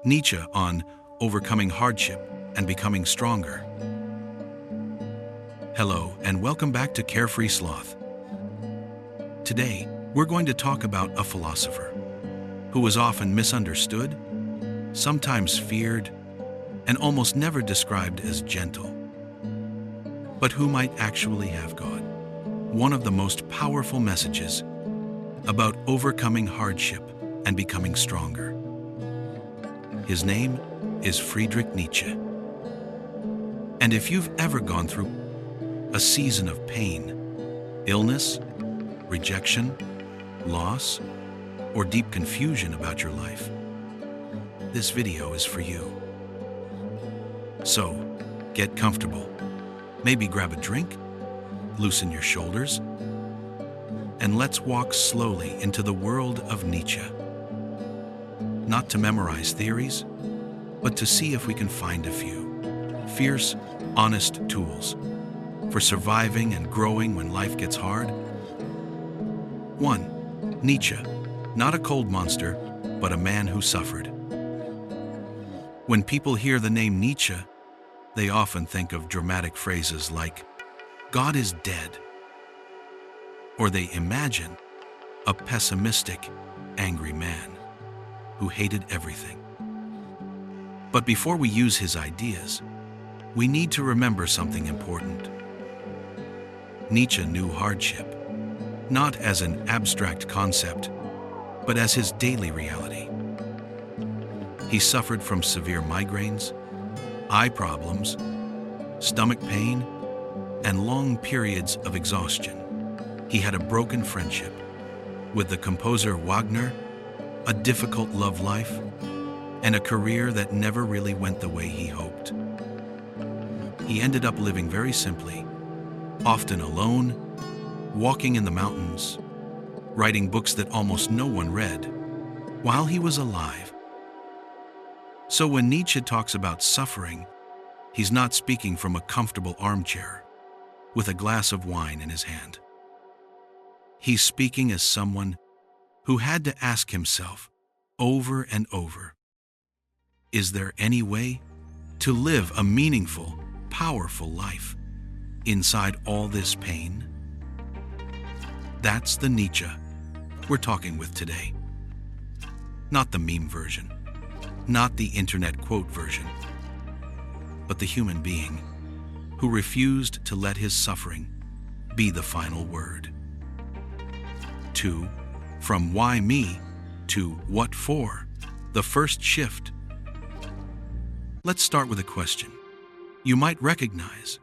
Nietzsche on overcoming hardship and becoming stronger. Hello, and welcome back to Carefree Sloth. Today, we're going to talk about a philosopher who was often misunderstood, sometimes feared, and almost never described as gentle, but who might actually have God. One of the most powerful messages about overcoming hardship and becoming stronger. His name is Friedrich Nietzsche. And if you've ever gone through a season of pain, illness, rejection, loss, or deep confusion about your life, this video is for you. So, get comfortable. Maybe grab a drink, loosen your shoulders, and let's walk slowly into the world of Nietzsche. Not to memorize theories, but to see if we can find a few fierce, honest tools for surviving and growing when life gets hard. 1. Nietzsche, not a cold monster, but a man who suffered. When people hear the name Nietzsche, they often think of dramatic phrases like, "God is dead," or they imagine a pessimistic, angry man who hated everything. But before we use his ideas, we need to remember something important. Nietzsche knew hardship, not as an abstract concept, but as his daily reality. He suffered from severe migraines, eye problems, stomach pain, and long periods of exhaustion. He had a broken friendship with the composer Wagner, a difficult love life, and a career that never really went the way he hoped. He ended up living very simply, often alone, walking in the mountains, writing books that almost no one read, while he was alive. So when Nietzsche talks about suffering, he's not speaking from a comfortable armchair with a glass of wine in his hand. He's speaking as someone who had to ask himself over and over, is there any way to live a meaningful, powerful life inside all this pain? That's the Nietzsche we're talking with today. Not the meme version, not the internet quote version, but the human being who refused to let his suffering be the final word. 2. From why me to what for, the first shift. Let's start with a question you might recognize.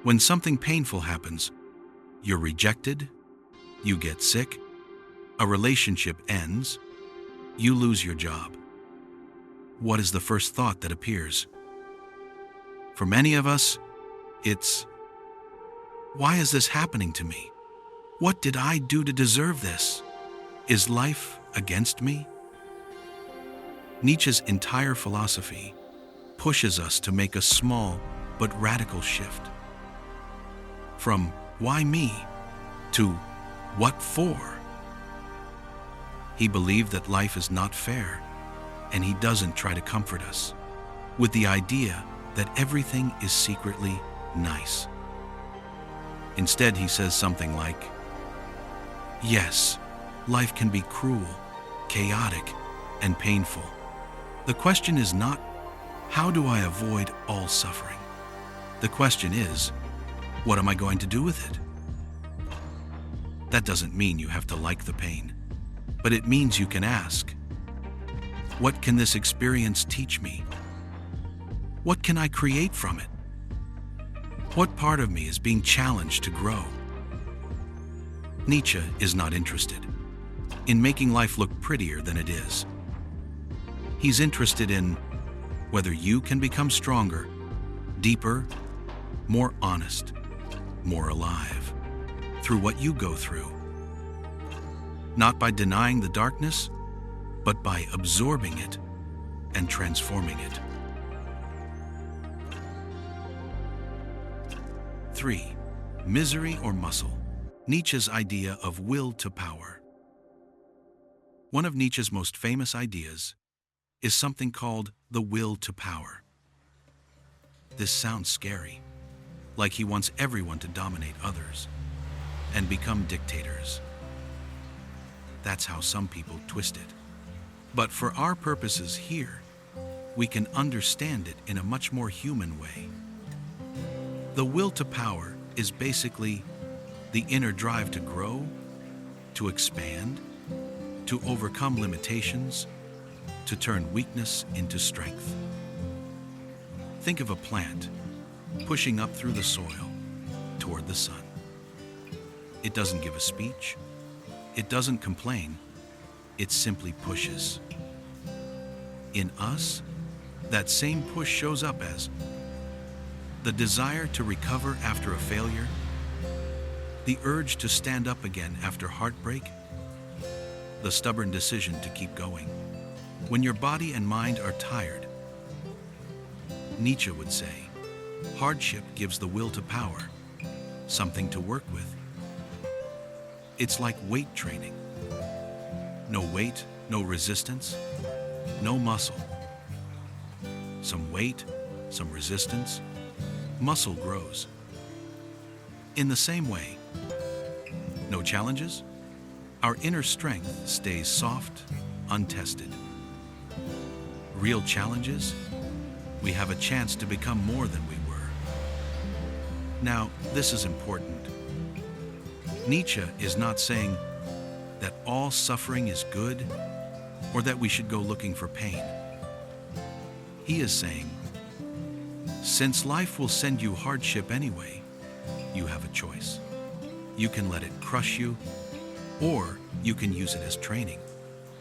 When something painful happens, you're rejected, you get sick, a relationship ends, you lose your job. What is the first thought that appears? For many of us, it's, why is this happening to me? What did I do to deserve this? Is life against me? Nietzsche's entire philosophy pushes us to make a small but radical shift. From why me to what for? He believed that life is not fair, and he doesn't try to comfort us with the idea that everything is secretly nice. Instead, he says something like, yes, life can be cruel, chaotic, and painful. The question is not, how do I avoid all suffering? The question is, what am I going to do with it? That doesn't mean you have to like the pain, but it means you can ask, what can this experience teach me? What can I create from it? What part of me is being challenged to grow? Nietzsche is not interested in making life look prettier than it is. He's interested in whether you can become stronger, deeper, more honest, more alive through what you go through. Not by denying the darkness, but by absorbing it and transforming it. 3. Misery or muscle. Nietzsche's idea of will to power. One of Nietzsche's most famous ideas is something called the will to power. This sounds scary, like he wants everyone to dominate others and become dictators. That's how some people twist it. But for our purposes here, we can understand it in a much more human way. The will to power is basically the inner drive to grow, to expand, to overcome limitations, to turn weakness into strength. Think of a plant pushing up through the soil toward the sun. It doesn't give a speech. It doesn't complain. It simply pushes. In us, that same push shows up as the desire to recover after a failure, the urge to stand up again after heartbreak, the stubborn decision to keep going. When your body and mind are tired, Nietzsche would say, hardship gives the will to power, something to work with. It's like weight training. No weight, no resistance, no muscle. Some weight, some resistance, muscle grows. In the same way, no challenges, our inner strength stays soft, untested. Real challenges, we have a chance to become more than we were. Now, this is important. Nietzsche is not saying that all suffering is good or that we should go looking for pain. He is saying, since life will send you hardship anyway, you have a choice. You can let it crush you, or you can use it as training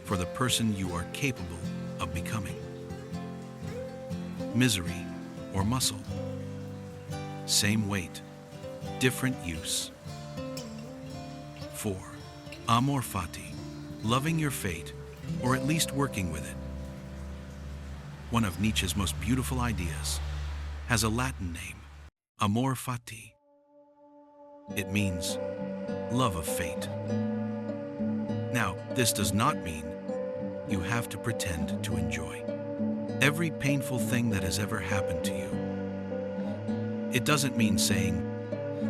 for the person you are capable of becoming. Misery or muscle. Same weight, different use. 4. Amor fati, loving your fate, or at least working with it. One of Nietzsche's most beautiful ideas has a Latin name, amor fati. It means love of fate. Now, this does not mean you have to pretend to enjoy every painful thing that has ever happened to you. It doesn't mean saying,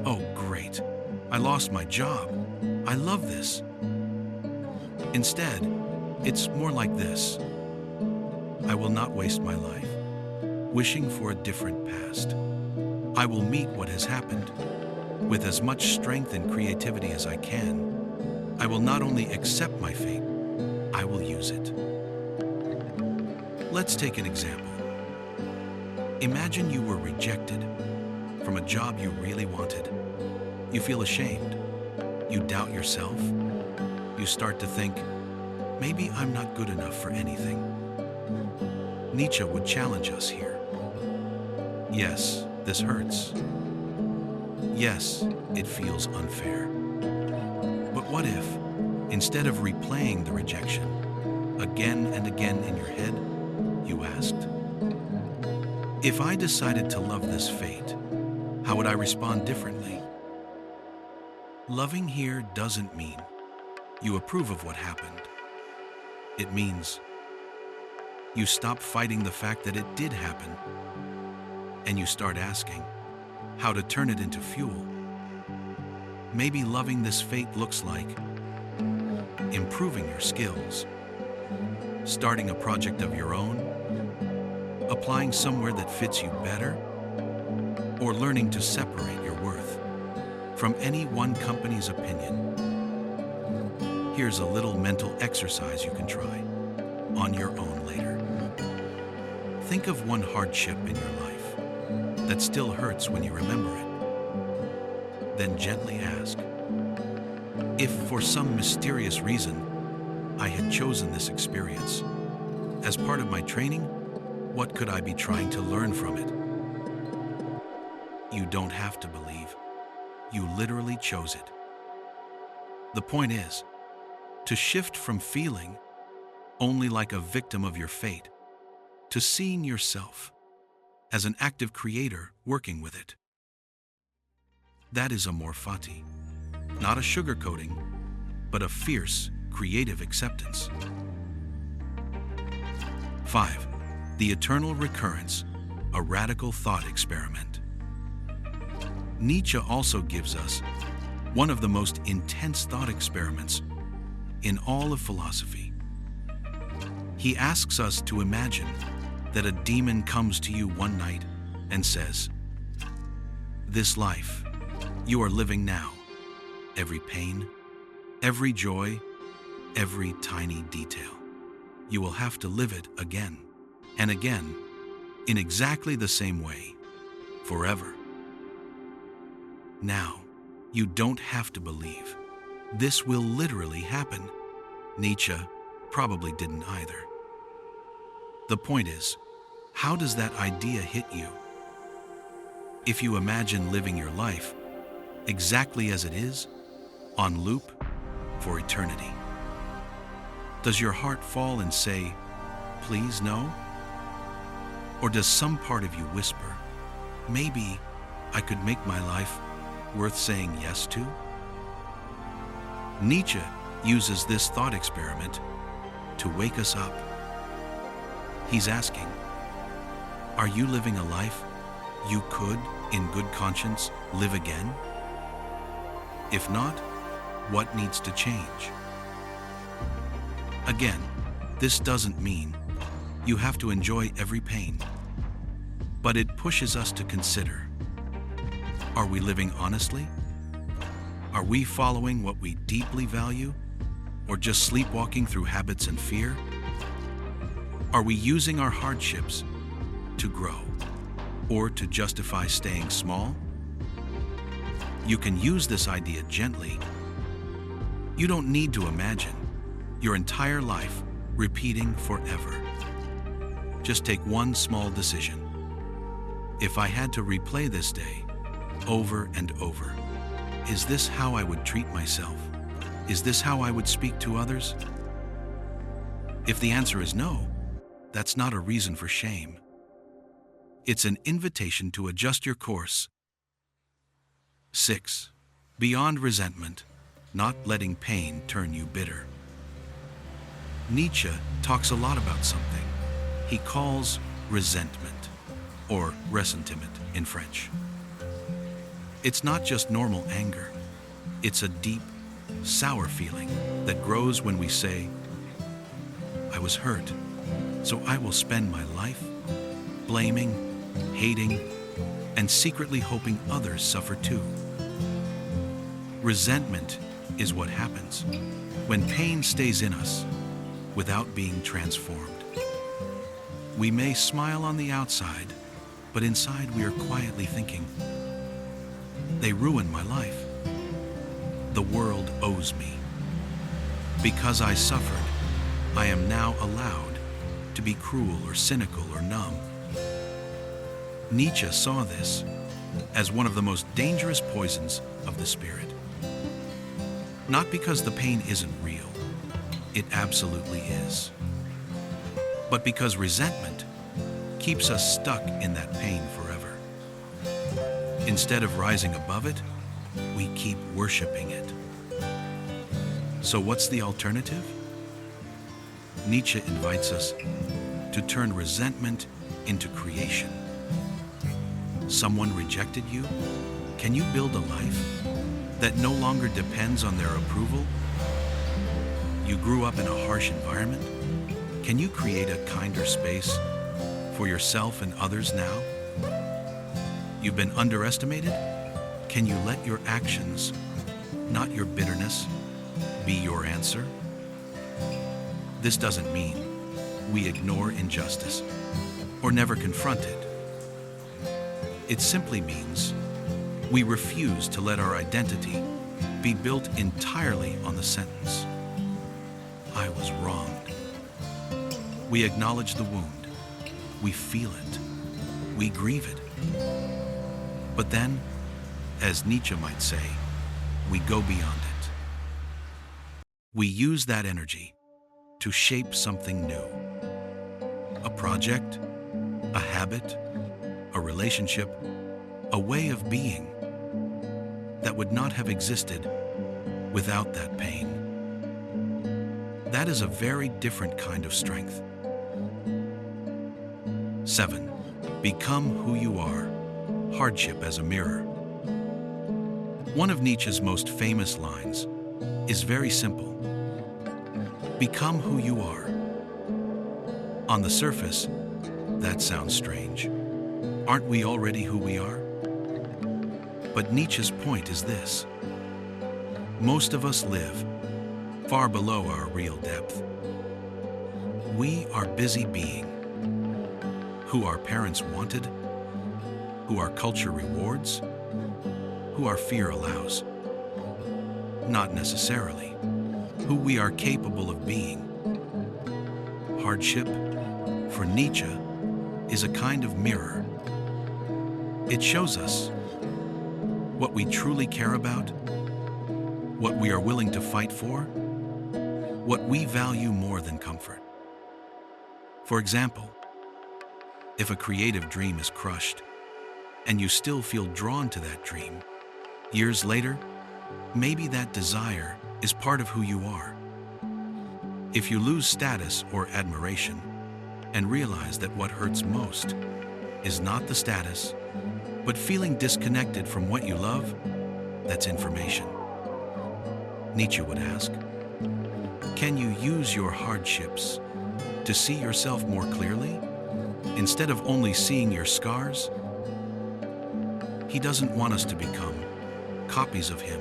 oh great, I lost my job, I love this. Instead, it's more like this. I will not waste my life wishing for a different past. I will meet what has happened with as much strength and creativity as I can. I will not only accept my fate, I will use it. Let's take an example. Imagine you were rejected from a job you really wanted. You feel ashamed. You doubt yourself. You start to think, maybe I'm not good enough for anything. Nietzsche would challenge us here. Yes, this hurts. Yes, it feels unfair. But what if, instead of replaying the rejection again and again in your head, you asked, if I decided to love this fate, how would I respond differently? Loving here doesn't mean you approve of what happened. It means you stop fighting the fact that it did happen, and you start asking how to turn it into fuel. Maybe loving this fate looks like improving your skills, starting a project of your own, applying somewhere that fits you better, or learning to separate your worth from any one company's opinion. Here's a little mental exercise you can try on your own later. Think of one hardship in your life that still hurts when you remember it. Then gently ask, if for some mysterious reason I had chosen this experience as part of my training, what could I be trying to learn from it? You don't have to believe. You literally chose it. The point is to shift from feeling only like a victim of your fate to seeing yourself as an active creator working with it. That is amor fati, not a sugarcoating, but a fierce, creative acceptance. 5. The eternal recurrence, a radical thought experiment. Nietzsche also gives us one of the most intense thought experiments in all of philosophy. He asks us to imagine that a demon comes to you one night and says, "This life you are living now, every pain, every joy, every tiny detail, you will have to live it again and again in exactly the same way, forever." Now, you don't have to believe. This will literally happen. Nietzsche probably didn't either. The point is, how does that idea hit you? If you imagine living your life exactly as it is, on loop, for eternity, does your heart fall and say, "Please no"? Or does some part of you whisper, "Maybe I could make my life worth saying yes to"? Nietzsche uses this thought experiment to wake us up. He's asking, are you living a life you could, in good conscience, live again? If not, what needs to change? Again, this doesn't mean you have to enjoy every pain, but it pushes us to consider, are we living honestly? Are we following what we deeply value, or just sleepwalking through habits and fear? Are we using our hardships to grow, or to justify staying small? You can use this idea gently. You don't need to imagine your entire life repeating forever. Just take one small decision. If I had to replay this day over and over, is this how I would treat myself? Is this how I would speak to others? If the answer is no, that's not a reason for shame. It's an invitation to adjust your course. 6. Beyond resentment, not letting pain turn you bitter. Nietzsche talks a lot about something he calls resentment, or ressentiment in French. It's not just normal anger. It's a deep, sour feeling that grows when we say, "I was hurt, so I will spend my life blaming, hating, and secretly hoping others suffer too." Resentment is what happens when pain stays in us without being transformed. We may smile on the outside, but inside we are quietly thinking, "They ruined my life. The world owes me. Because I suffered, I am now allowed to be cruel or cynical or numb." Nietzsche saw this as one of the most dangerous poisons of the spirit. Not because the pain isn't real, it absolutely is, but because resentment keeps us stuck in that pain forever. Instead of rising above it, we keep worshiping it. So what's the alternative? Nietzsche invites us to turn resentment into creation. Someone rejected you? Can you build a life that no longer depends on their approval? You grew up in a harsh environment? Can you create a kinder space for yourself and others now? You've been underestimated? Can you let your actions, not your bitterness, be your answer? This doesn't mean we ignore injustice or never confront it. It simply means we refuse to let our identity be built entirely on the sentence, "I was wronged." We acknowledge the wound, we feel it, we grieve it. But then, as Nietzsche might say, we go beyond it. We use that energy to shape something new. A project, a habit, a relationship, a way of being that would not have existed without that pain. That is a very different kind of strength. 7. Become who you are. Hardship as a mirror. One of Nietzsche's most famous lines is very simple. Become who you are. On the surface, that sounds strange. Aren't we already who we are? But Nietzsche's point is this. Most of us live far below our real depth. We are busy being who our parents wanted, who our culture rewards, who our fear allows. Not necessarily who we are capable of being. Hardship, for Nietzsche, is a kind of mirror. It shows us what we truly care about, what we are willing to fight for, what we value more than comfort. For example, if a creative dream is crushed, and you still feel drawn to that dream, years later, maybe that desire is part of who you are. If you lose status or admiration, and realize that what hurts most is not the status, but feeling disconnected from what you love, that's information. Nietzsche would ask, can you use your hardships to see yourself more clearly, instead of only seeing your scars? He doesn't want us to become copies of him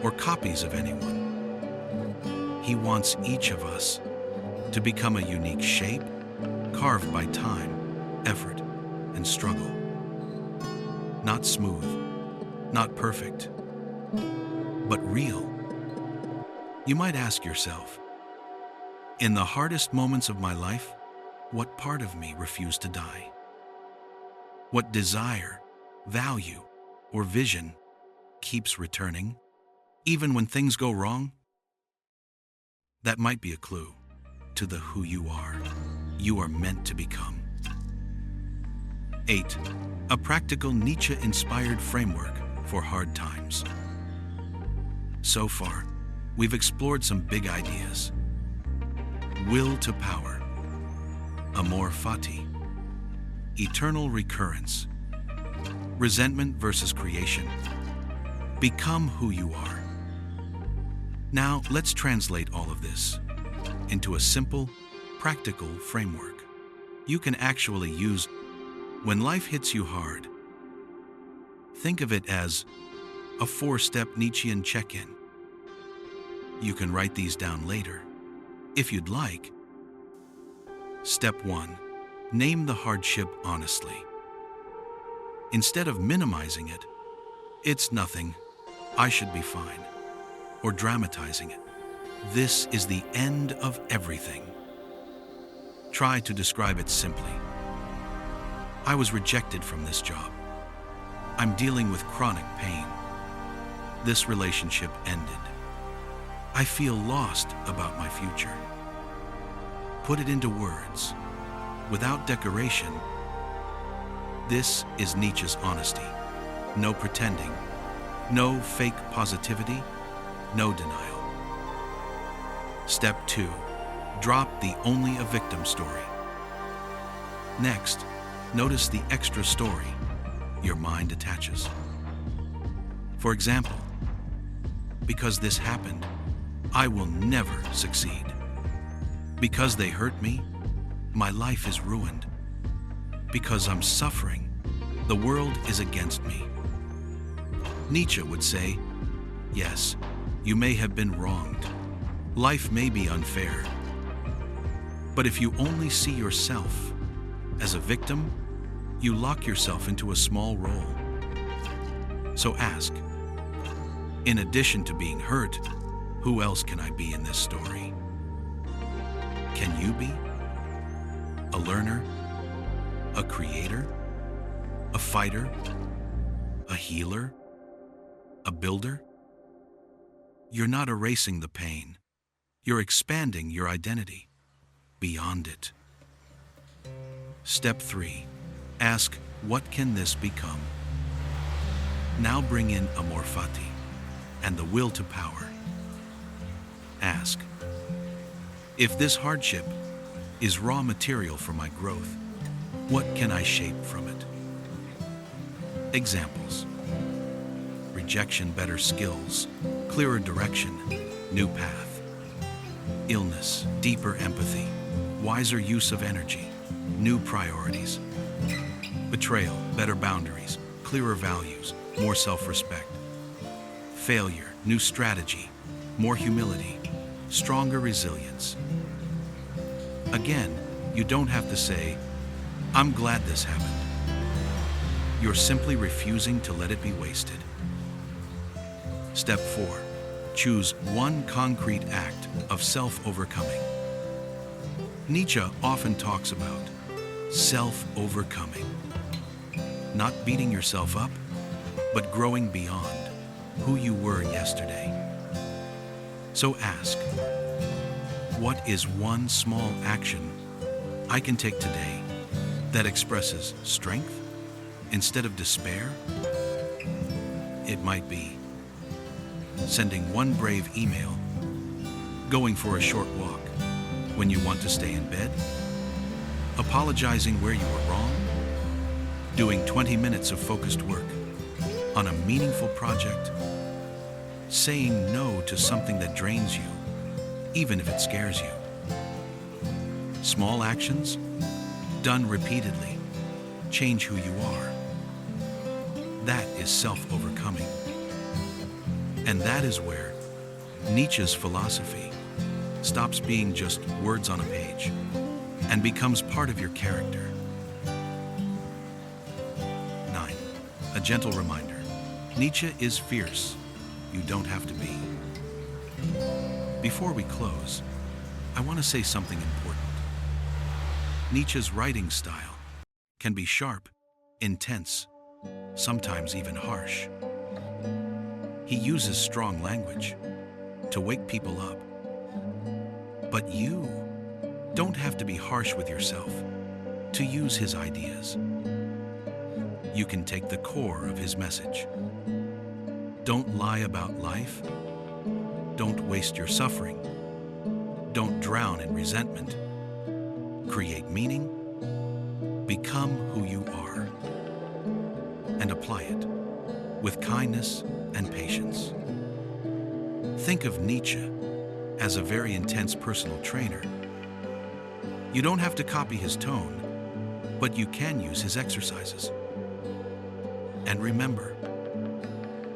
or copies of anyone. He wants each of us to become a unique shape carved by time, effort, and struggle. Not smooth, not perfect, but real. You might ask yourself, in the hardest moments of my life, what part of me refused to die? What desire, value, or vision keeps returning, even when things go wrong? That might be a clue to the who you are meant to become. 8. A practical Nietzsche-inspired framework for hard times. So far, we've explored some big ideas. Will to power, amor fati, eternal recurrence, resentment versus creation, become who you are. Now, let's translate all of this into a simple, practical framework you can actually use when life hits you hard. Think of it as a 4-step Nietzschean check-in. You can write these down later, if you'd like. Step 1. Name the hardship honestly. Instead of minimizing it, it's nothing, I should be fine, or dramatizing it, this is the end of everything. Try to describe it simply. I was rejected from this job. I'm dealing with chronic pain. This relationship ended. I feel lost about my future. Put it into words, without decoration. This is Nietzsche's honesty. No pretending, no fake positivity, no denial. Step 2. Drop the only a victim story. Next, notice the extra story your mind attaches. For example, because this happened, I will never succeed. Because they hurt me, my life is ruined. Because I'm suffering, the world is against me. Nietzsche would say, yes, you may have been wronged. Life may be unfair. But if you only see yourself as a victim, you lock yourself into a small role. So ask, in addition to being hurt, who else can I be in this story? Can you be a learner, a creator, a fighter, a healer, a builder? You're not erasing the pain. You're expanding your identity beyond it. Step 3. Ask, what can this become? Now bring in amor fati and the will to power. Ask, if this hardship is raw material for my growth, What can I shape from it? Examples: rejection, better skills, clearer direction, new path. Illness, deeper empathy, wiser use of energy, new priorities. Betrayal, better boundaries, clearer values, more self-respect. Failure, new strategy, more humility, stronger resilience. Again, you don't have to say, "I'm glad this happened." You're simply refusing to let it be wasted. Step 4. Choose one concrete act of self-overcoming. Nietzsche often talks about self-overcoming. Not beating yourself up, but growing beyond who you were yesterday. So ask, what is one small action I can take today that expresses strength instead of despair? It might be sending one brave email, going for a short walk when you want to stay in bed, apologizing where you were wrong, doing 20 minutes of focused work on a meaningful project, saying no to something that drains you, even if it scares you. Small actions, done repeatedly, change who you are. That is self-overcoming. And that is where Nietzsche's philosophy stops being just words on a page and becomes part of your character. 9. A gentle reminder. Nietzsche is fierce. You don't have to be. Before we close, I want to say something important. Nietzsche's writing style can be sharp, intense, sometimes even harsh. He uses strong language to wake people up. But you don't have to be harsh with yourself to use his ideas. You can take the core of his message. Don't lie about life. Don't waste your suffering. Don't drown in resentment. Create meaning. Become who you are. And apply it with kindness and patience. Think of Nietzsche as a very intense personal trainer. You don't have to copy his tone, but you can use his exercises. And remember,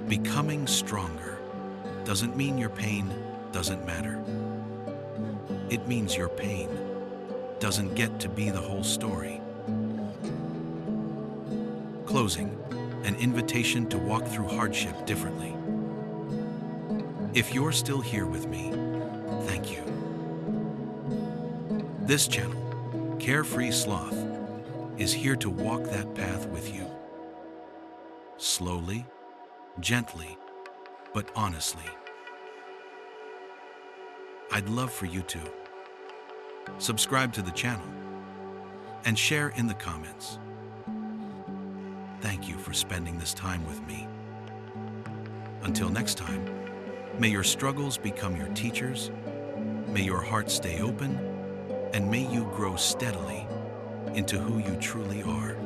becoming stronger doesn't mean your pain doesn't matter. It means your pain doesn't get to be the whole story. Closing, an invitation to walk through hardship differently. If you're still here with me, thank you. This channel, Carefree Sloth, is here to walk that path with you. Slowly, gently, but honestly. I'd love for you to subscribe to the channel and share in the comments. Thank you for spending this time with me. Until next time, may your struggles become your teachers, may your heart stay open, and may you grow steadily into who you truly are.